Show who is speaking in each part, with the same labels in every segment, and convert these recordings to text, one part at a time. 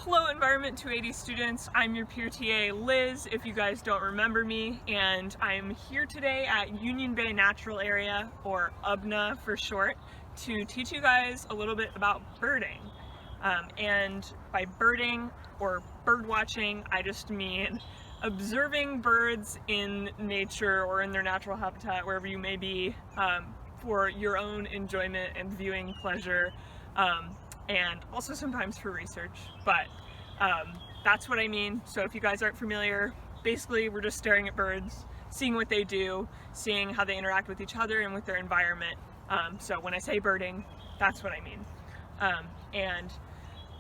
Speaker 1: Hello ENVIR280 students, I'm your peer TA Liz, if you guys don't remember me, and I'm here today at Union Bay Natural Area, or UBNA for short, to teach you guys a little bit about birding. And by birding or bird watching, I just mean observing birds in nature or in their natural habitat, wherever you may be, for your own enjoyment and viewing pleasure. And also sometimes for research, but that's what I mean. So if you guys aren't familiar, basically we're just staring at birds, seeing what they do, seeing how they interact with each other and with their environment. So when I say birding, that's what I mean. And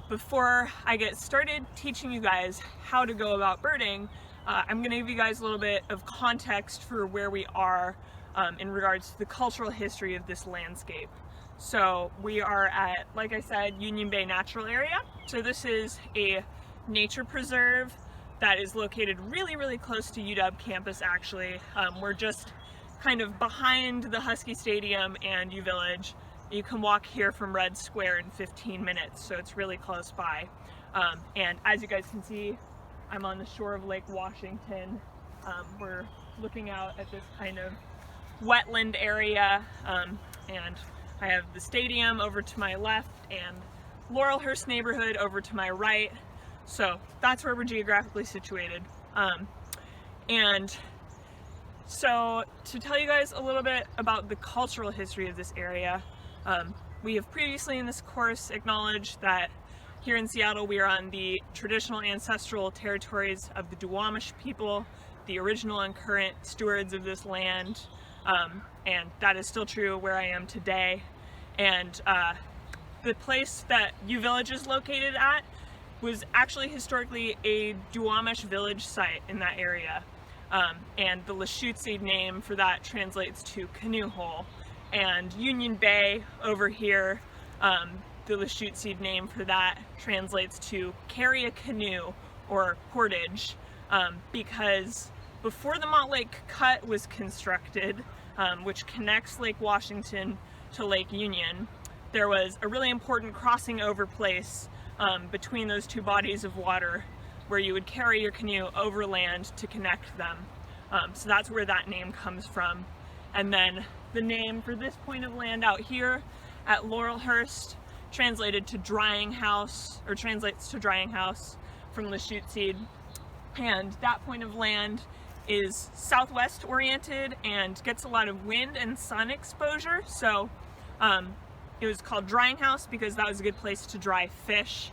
Speaker 1: before I get started teaching you guys how to go about birding, I'm going to give you guys a little bit of context for where we are in regards to the cultural history of this landscape. So we are at, like I said, Union Bay Natural Area. So this is a nature preserve that is located really close to UW campus actually. We're just kind of behind the Husky Stadium and U Village. You can walk here from Red Square in 15 minutes, so it's really close by. And as you guys can see, I'm on the shore of Lake Washington. We're looking out at this kind of wetland area, and I have the stadium over to my left and Laurelhurst neighborhood over to my right. So that's where we're geographically situated. And so to tell you guys a little bit about the cultural history of this area, we have previously in this course acknowledged that here in Seattle we are on the traditional ancestral territories of the Duwamish people, the original and current stewards of this land. And that is still true where I am today. And the place that U Village is located at was actually historically a Duwamish village site in that area. And the Lashutsi name for that translates to canoe hole. And Union Bay over here, the Lashutsi name for that translates to carry a canoe or portage, because before the Montlake Cut was constructed, which connects Lake Washington to Lake Union, there was a really important crossing over place between those two bodies of water where you would carry your canoe overland to connect them. So that's where that name comes from. And then the name for this point of land out here at Laurelhurst translated to drying house, or translates to drying house from Lashutsi. And that point of land is southwest oriented and gets a lot of wind and sun exposure. So it was called drying house because that was a good place to dry fish.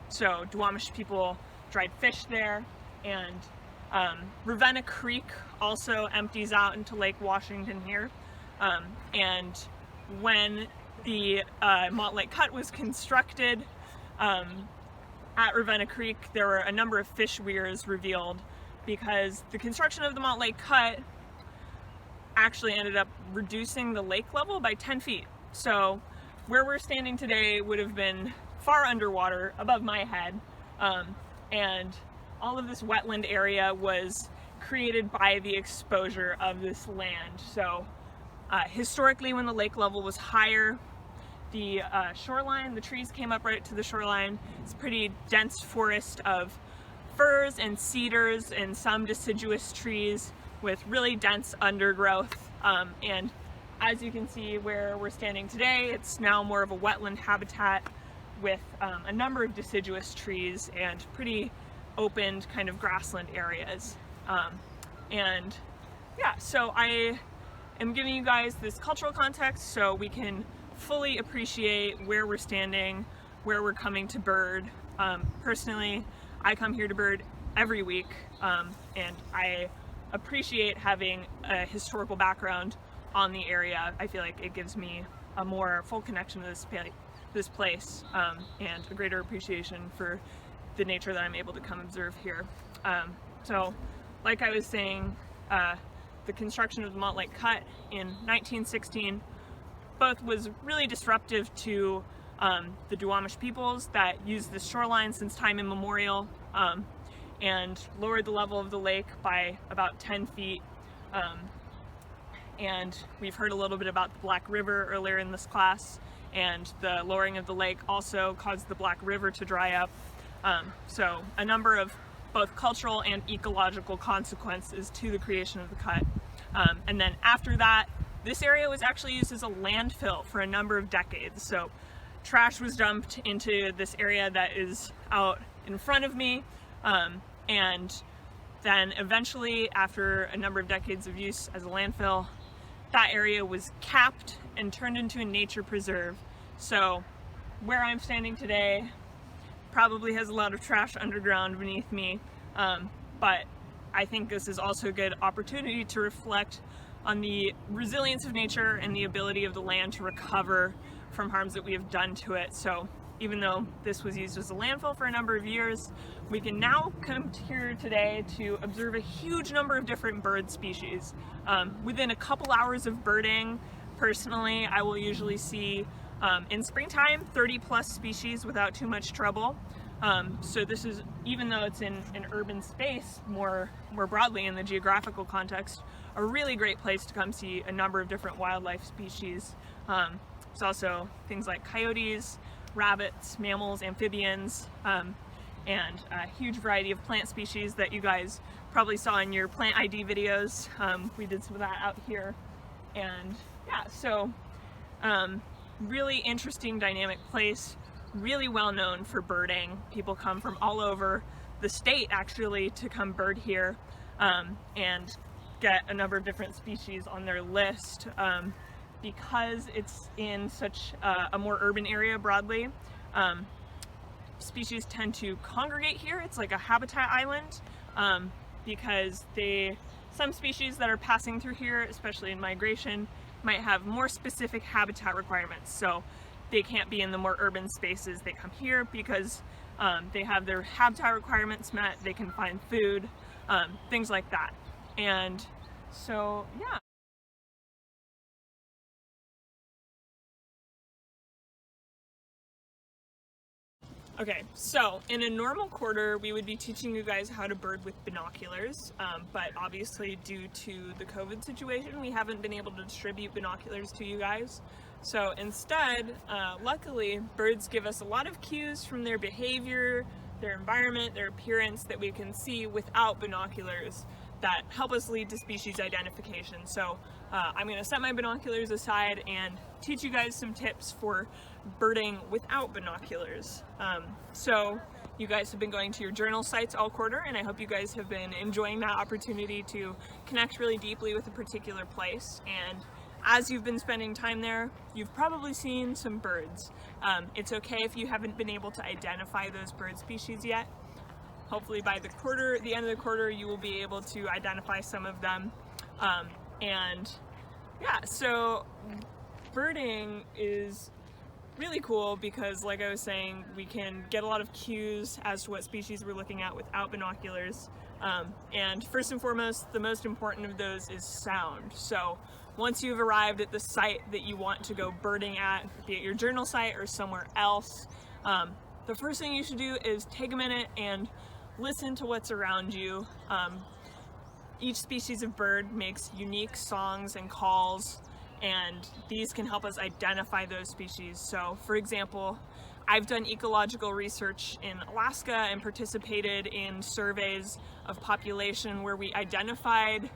Speaker 1: So Duwamish people dried fish there. And Ravenna Creek also empties out into Lake Washington here. And when the Montlake Cut was constructed at Ravenna Creek, there were a number of fish weirs revealed because the construction of the Montlake Cut actually ended up reducing the lake level by 10 feet. So where we're standing today would have been far underwater above my head. And all of this wetland area was created by the exposure of this land. So historically, when the lake level was higher, the shoreline, the trees came up right to the shoreline. It's a pretty dense forest of firs and cedars and some deciduous trees with really dense undergrowth. And as you can see where we're standing today, it's now more of a wetland habitat with a number of deciduous trees and pretty opened kind of grassland areas. And yeah, so I am giving you guys this cultural context so we can fully appreciate where we're standing, where we're coming to bird. Personally, I come here to bird every week, and I appreciate having a historical background on the area. I feel like it gives me a more full connection to this place, and a greater appreciation for the nature that I'm able to come observe here. So, like I was saying, the construction of the Montlake Cut in 1916 both was really disruptive to the Duwamish peoples that used this shoreline since time immemorial, and lowered the level of the lake by about 10 feet. And we've heard a little bit about the Black River earlier in this class, and the lowering of the lake also caused the Black River to dry up. So a number of both cultural and ecological consequences to the creation of the cut. And then after that, this area was actually used as a landfill for a number of decades. So trash was dumped into this area that is out in front of me, and then eventually, after a number of decades of use as a landfill, that area was capped and turned into a nature preserve. So where I'm standing today probably has a lot of trash underground beneath me, but I think this is also a good opportunity to reflect on the resilience of nature and the ability of the land to recover from harms that we have done to it. So even though this was used as a landfill for a number of years, we can now come here today to observe a huge number of different bird species. Within a couple hours of birding, personally, I will usually see, in springtime, 30+ species without too much trouble. So this is, even though it's in an urban space more broadly in the geographical context, a really great place to come see a number of different wildlife species. There's also things like coyotes, rabbits, mammals, amphibians, and a huge variety of plant species that you guys probably saw in your plant ID videos. We did some of that out here. And yeah, so really interesting, dynamic place, really well known for birding. People come from all over the state actually to come bird here, and get a number of different species on their list. Because it's in such a more urban area broadly, species tend to congregate here. It's like a habitat island, because some species that are passing through here, especially in migration, might have more specific habitat requirements. So they can't be in the more urban spaces. They come here because they have their habitat requirements met, they can find food, things like that. And so, yeah. Okay, so in a normal quarter, we would be teaching you guys how to bird with binoculars, but obviously due to the COVID situation, we haven't been able to distribute binoculars to you guys. So instead, luckily, birds give us a lot of cues from their behavior, their environment, their appearance that we can see without binoculars that help us lead to species identification. So I'm going to set my binoculars aside and teach you guys some tips for birding without binoculars. So you guys have been going to your journal sites all quarter, and I hope you guys have been enjoying that opportunity to connect really deeply with a particular place. And as you've been spending time there, you've probably seen some birds. It's okay if you haven't been able to identify those bird species yet. Hopefully by the end of the quarter, you will be able to identify some of them. And yeah, so birding is really cool because, like I was saying, we can get a lot of cues as to what species we're looking at without binoculars. And first and foremost, the most important of those is sound. So once you've arrived at the site that you want to go birding at, be it your journal site or somewhere else, the first thing you should do is take a minute and listen to what's around you. Each species of bird makes unique songs and calls, and these can help us identify those species. So for example, I've done ecological research in Alaska and participated in surveys of population where we identified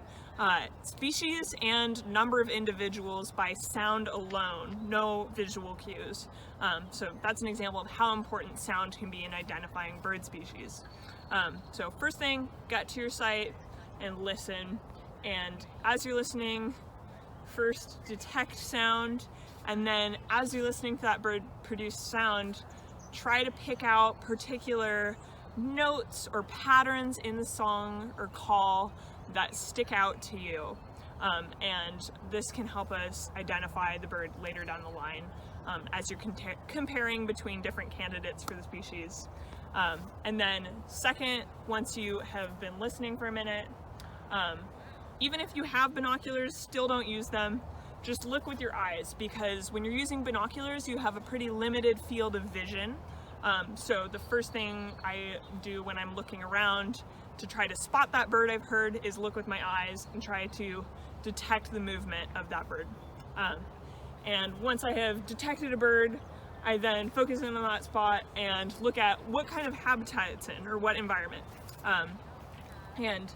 Speaker 1: species and number of individuals by sound alone, no visual cues. So that's an example of how important sound can be in identifying bird species. So first thing, get to your site and listen. And as you're listening, first detect sound, and then as you're listening to that bird produce sound, try to pick out particular notes or patterns in the song or call that stick out to you. And this can help us identify the bird later down the line as you're comparing between different candidates for the species. And then second, once you have been listening for a minute, even if you have binoculars, still don't use them. Just look with your eyes, because when you're using binoculars, you have a pretty limited field of vision. So the first thing I do when I'm looking around to try to spot that bird I've heard is look with my eyes and try to detect the movement of that bird. And once I have detected a bird, I then focus in on that spot and look at what kind of habitat it's in, or what environment. And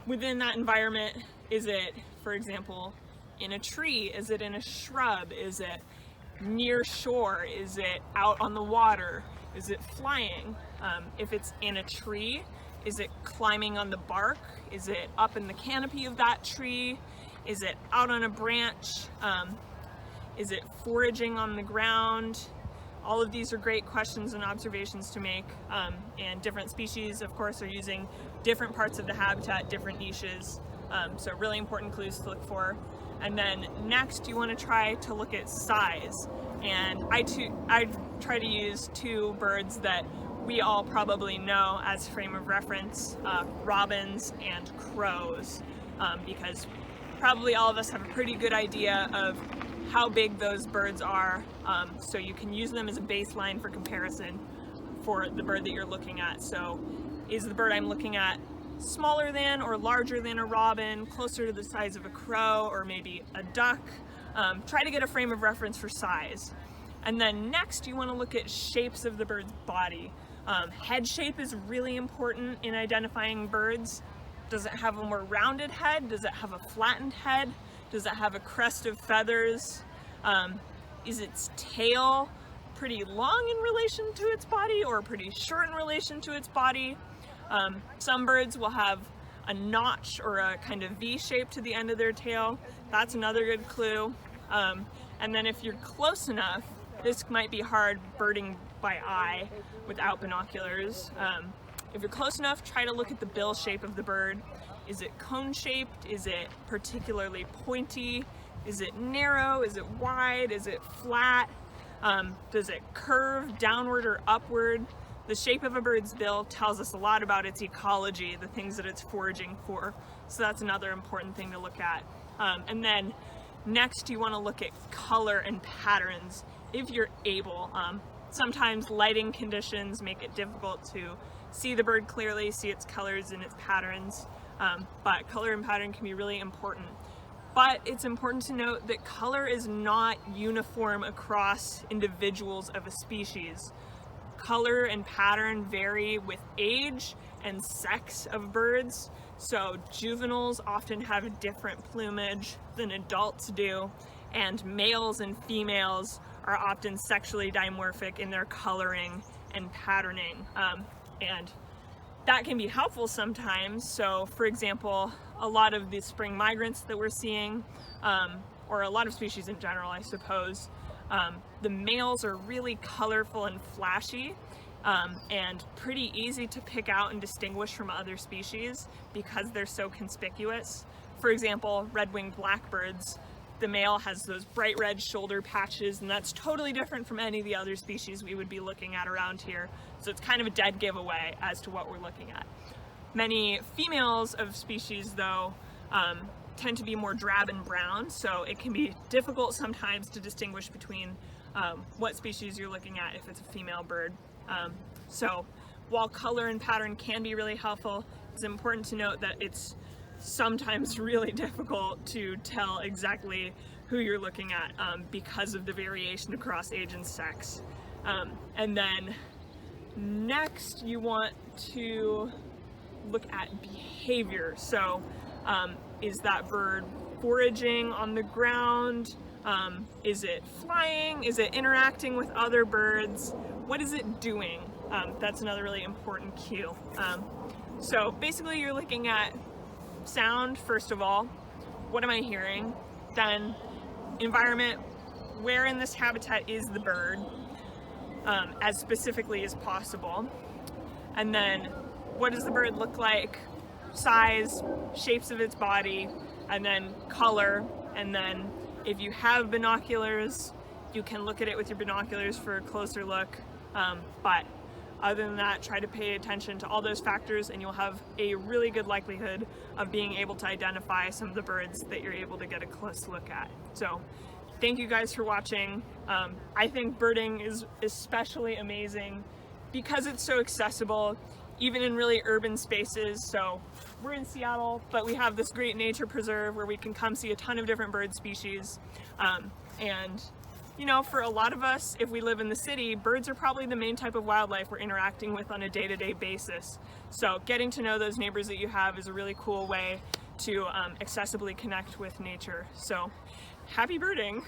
Speaker 1: within that environment, is it, for example, in a tree? Is it in a shrub? Is it near shore? Is it out on the water? Is it flying? If it's in a tree, is it climbing on the bark? Is it up in the canopy of that tree? Is it out on a branch? Is it foraging on the ground? All of these are great questions and observations to make, and different species, of course, are using different parts of the habitat, different niches, so really important clues to look for. And then next, you want to try to look at size, and I try to use two birds that we all probably know as frame of reference, robins and crows, because probably all of us have a pretty good idea of how big those birds are, so you can use them as a baseline for comparison for the bird that you're looking at. So is the bird I'm looking at smaller than or larger than a robin, closer to the size of a crow, or maybe a duck? Try to get a frame of reference for size. And then next, you want to look at shapes of the bird's body. Head shape is really important in identifying birds. Does it have a more rounded head? Does it have a flattened head? Does it have a crest of feathers? Is its tail pretty long in relation to its body, or pretty short in relation to its body? Some birds will have a notch or a kind of V shape to the end of their tail. That's another good clue. And then if you're close enough, this might be hard birding by eye without binoculars. If you're close enough, try to look at the bill shape of the bird. Is it cone-shaped? Is it particularly pointy? Is it narrow? Is it wide? Is it flat? Does it curve downward or upward? The shape of a bird's bill tells us a lot about its ecology, the things that it's foraging for. So that's another important thing to look at. And then next, you want to look at color and patterns if you're able. Sometimes lighting conditions make it difficult to see the bird clearly, see its colors and its patterns, but color and pattern can be really important. But it's important to note that color is not uniform across individuals of a species. Color and pattern vary with age and sex of birds, so juveniles often have different plumage than adults do, and males and females are often sexually dimorphic in their coloring and patterning. And that can be helpful sometimes. So for example, a lot of the spring migrants that we're seeing, or a lot of species in general, I suppose, the males are really colorful and flashy, and pretty easy to pick out and distinguish from other species because they're so conspicuous. For example, red-winged blackbirds, the male has those bright red shoulder patches, and that's totally different from any of the other species we would be looking at around here. So it's kind of a dead giveaway as to what we're looking at. Many females of species, though, tend to be more drab and brown, so it can be difficult sometimes to distinguish between what species you're looking at if it's a female bird. So while color and pattern can be really helpful, it's important to note that it's sometimes really difficult to tell exactly who you're looking at because of the variation across age and sex. And then next, you want to look at behavior. So is that bird foraging on the ground? Is it flying? Is it interacting with other birds? What is it doing? That's another really important cue. So basically you're looking at sound, first of all. What am I hearing? Then environment, where in this habitat is the bird, as specifically as possible. And then what does the bird look like? Size, shapes of its body, and then color. And then if you have binoculars, you can look at it with your binoculars for a closer look. But other than that, try to pay attention to all those factors and you'll have a really good likelihood of being able to identify some of the birds that you're able to get a close look at. So thank you guys for watching. I think birding is especially amazing because it's so accessible, even in really urban spaces. So we're in Seattle, but we have this great nature preserve where we can come see a ton of different bird species. And you know, for a lot of us, if we live in the city, birds are probably the main type of wildlife we're interacting with on a day-to-day basis. So getting to know those neighbors that you have is a really cool way to accessibly connect with nature. So happy birding!